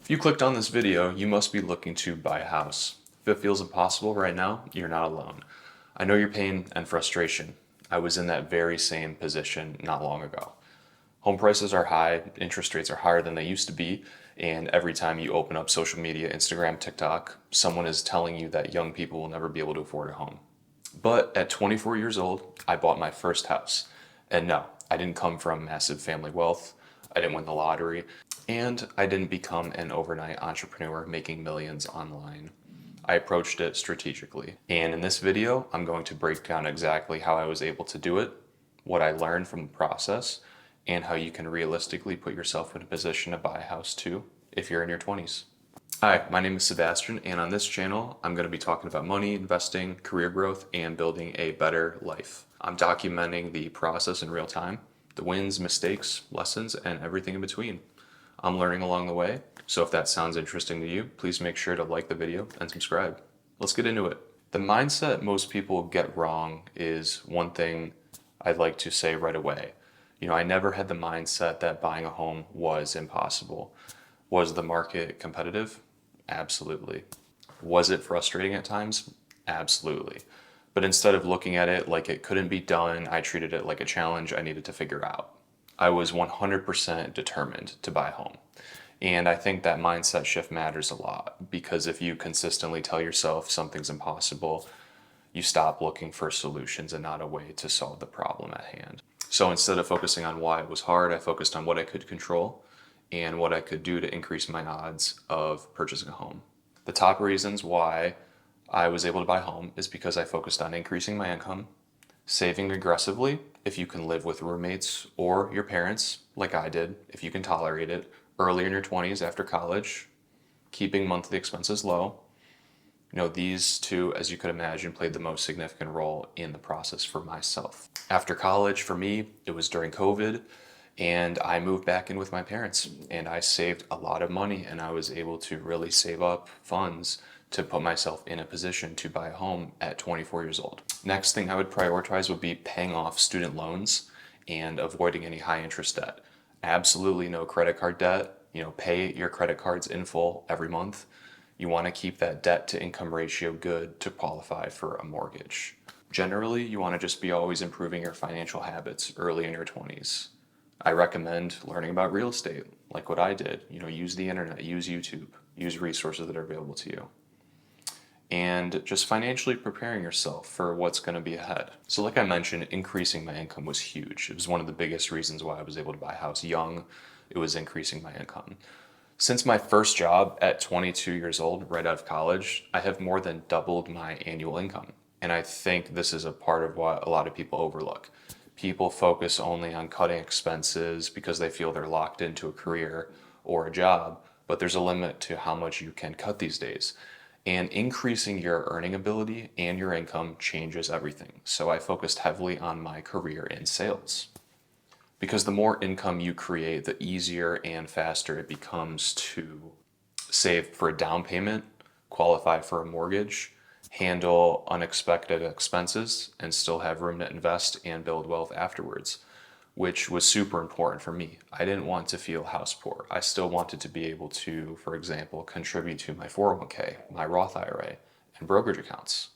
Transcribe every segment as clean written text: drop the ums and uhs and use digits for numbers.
If you clicked on this video, you must be looking to buy a house. If it feels impossible right now, you're not alone. I know your pain and frustration. I was in that very same position not long ago. Home prices are high, interest rates are higher than they used to be, and every time you open up social media, Instagram, TikTok, someone is telling you that young people will never be able to afford a home. But at 24 years old, I bought my first house. And no, I didn't come from massive family wealth. I didn't win the lottery. And I didn't become an overnight entrepreneur making millions online. I approached it strategically. And in this video, I'm going to break down exactly how I was able to do it, what I learned from the process, and how you can realistically put yourself in a position to buy a house too if you're in your 20s. Hi, my name is Sebastian, and on this channel, I'm going to be talking about money, investing, career growth, and building a better life. I'm documenting the process in real time, the wins, mistakes, lessons, and everything in between. I'm learning along the way, so if that sounds interesting to you, please make sure to like the video and subscribe. Let's get into it. The mindset most people get wrong is one thing I'd like to say right away. I never had the mindset that buying a home was impossible. Was the market competitive? Absolutely. Was it frustrating at times? Absolutely. But instead of looking at it like it couldn't be done, I treated it like a challenge I needed to figure out. I was 100% determined to buy a home. And I think that mindset shift matters a lot because if you consistently tell yourself something's impossible, you stop looking for solutions and not a way to solve the problem at hand. So instead of focusing on why it was hard, I focused on what I could control and what I could do to increase my odds of purchasing a home. The top reasons why I was able to buy a home is because I focused on increasing my income, saving aggressively if you can live with roommates or your parents, like I did, if you can tolerate it, early in your 20s after college, keeping monthly expenses low. These two, as you could imagine, played the most significant role in the process for myself. After college, for me, it was during COVID, and I moved back in with my parents, and I saved a lot of money, and I was able to really save up funds to put myself in a position to buy a home at 24 years old. Next thing I would prioritize would be paying off student loans and avoiding any high interest debt. Absolutely no credit card debt. Pay your credit cards in full every month. You want to keep that debt to income ratio good to qualify for a mortgage. Generally, you want to just be always improving your financial habits early in your 20s. I recommend learning about real estate, like what I did. Use the internet, use YouTube, use resources that are available to you. And just financially preparing yourself for what's going to be ahead. So like I mentioned, increasing my income was huge. It was one of the biggest reasons why I was able to buy a house young. It was increasing my income. Since my first job at 22 years old, right out of college, I have more than doubled my annual income. And I think this is a part of what a lot of people overlook. People focus only on cutting expenses because they feel they're locked into a career or a job, but there's a limit to how much you can cut these days. And increasing your earning ability and your income changes everything. So I focused heavily on my career in sales. Because the more income you create, the easier and faster it becomes to save for a down payment, qualify for a mortgage, handle unexpected expenses, and still have room to invest and build wealth afterwards, which was super important for me. I didn't want to feel house poor. I still wanted to be able to, for example, contribute to my 401k, my Roth IRA, and brokerage accounts.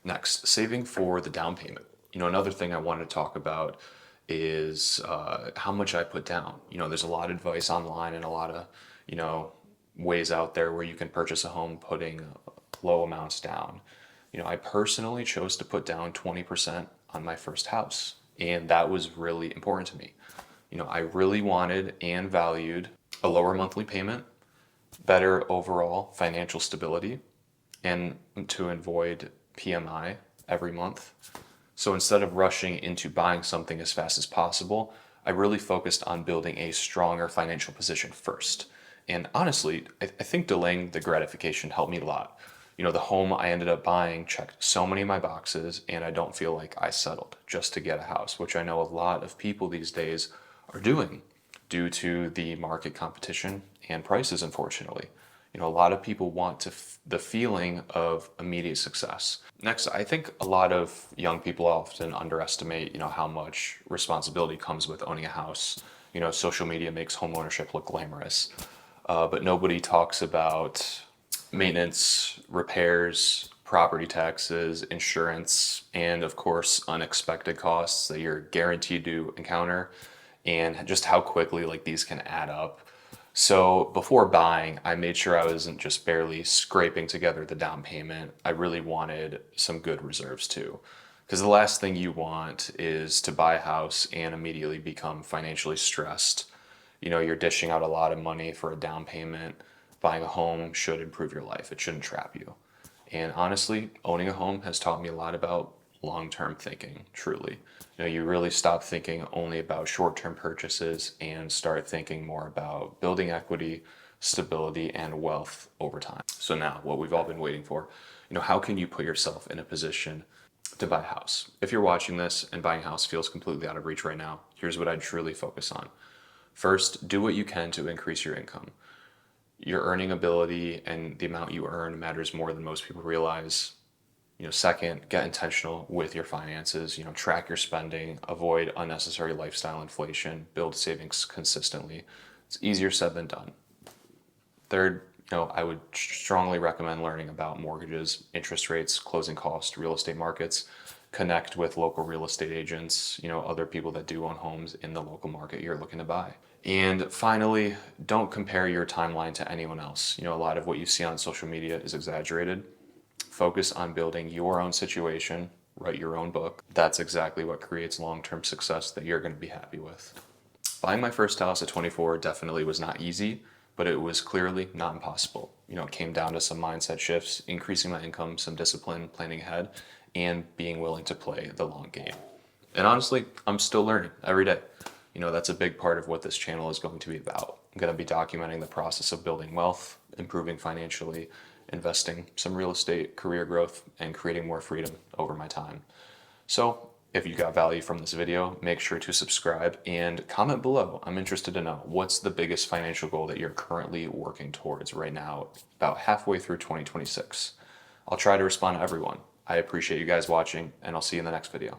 Next, saving for the down payment. Another thing I wanted to talk about is how much I put down. There's a lot of advice online and a lot of, ways out there where you can purchase a home putting low amounts down. I personally chose to put down 20% on my first house, and that was really important to me. I really wanted and valued a lower monthly payment, better overall financial stability, and to avoid PMI every month. So instead of rushing into buying something as fast as possible, I really focused on building a stronger financial position first. And honestly, I think delaying the gratification helped me a lot. The home I ended up buying checked so many of my boxes, and I don't feel like I settled just to get a house, which I know a lot of people these days are doing due to the market competition and prices, unfortunately. A lot of people want the feeling of immediate success. Next, I think a lot of young people often underestimate, how much responsibility comes with owning a house. Social media makes homeownership look glamorous. but nobody talks about maintenance, repairs, property taxes, insurance, and of course, unexpected costs that you're guaranteed to encounter, and just how quickly like these can add up. So before buying, I made sure I wasn't just barely scraping together the down payment. I really wanted some good reserves too. Because the last thing you want is to buy a house and immediately become financially stressed. You're dishing out a lot of money for a down payment. Buying a home should improve your life, it shouldn't trap you. And honestly, owning a home has taught me a lot about long term thinking, truly. You really stop thinking only about short term purchases and start thinking more about building equity, stability, and wealth over time. So, now what we've all been waiting for, how can you put yourself in a position to buy a house? If you're watching this and buying a house feels completely out of reach right now, here's what I'd truly focus on. First, do what you can to increase your income. Your earning ability and the amount you earn matters more than most people realize. Second, get intentional with your finances. Track your spending, avoid unnecessary lifestyle inflation, build savings consistently. It's easier said than done. Third, I would strongly recommend learning about mortgages, interest rates, closing costs, real estate markets. Connect with local real estate agents, other people that do own homes in the local market you're looking to buy. And finally, don't compare your timeline to anyone else. A lot of what you see on social media is exaggerated. Focus on building your own situation, write your own book. That's exactly what creates long-term success that you're going to be happy with. Buying my first house at 24 definitely was not easy, but it was clearly not impossible. It came down to some mindset shifts, increasing my income, some discipline, planning ahead, and being willing to play the long game. And honestly, I'm still learning every day. That's a big part of what this channel is going to be about. I'm going to be documenting the process of building wealth, improving financially, investing some real estate, career growth, and creating more freedom over my time. So if you got value from this video, make sure to subscribe and comment below. I'm interested to know, what's the biggest financial goal that you're currently working towards right now, about halfway through 2026? I'll try to respond to everyone. I appreciate you guys watching, and I'll see you in the next video.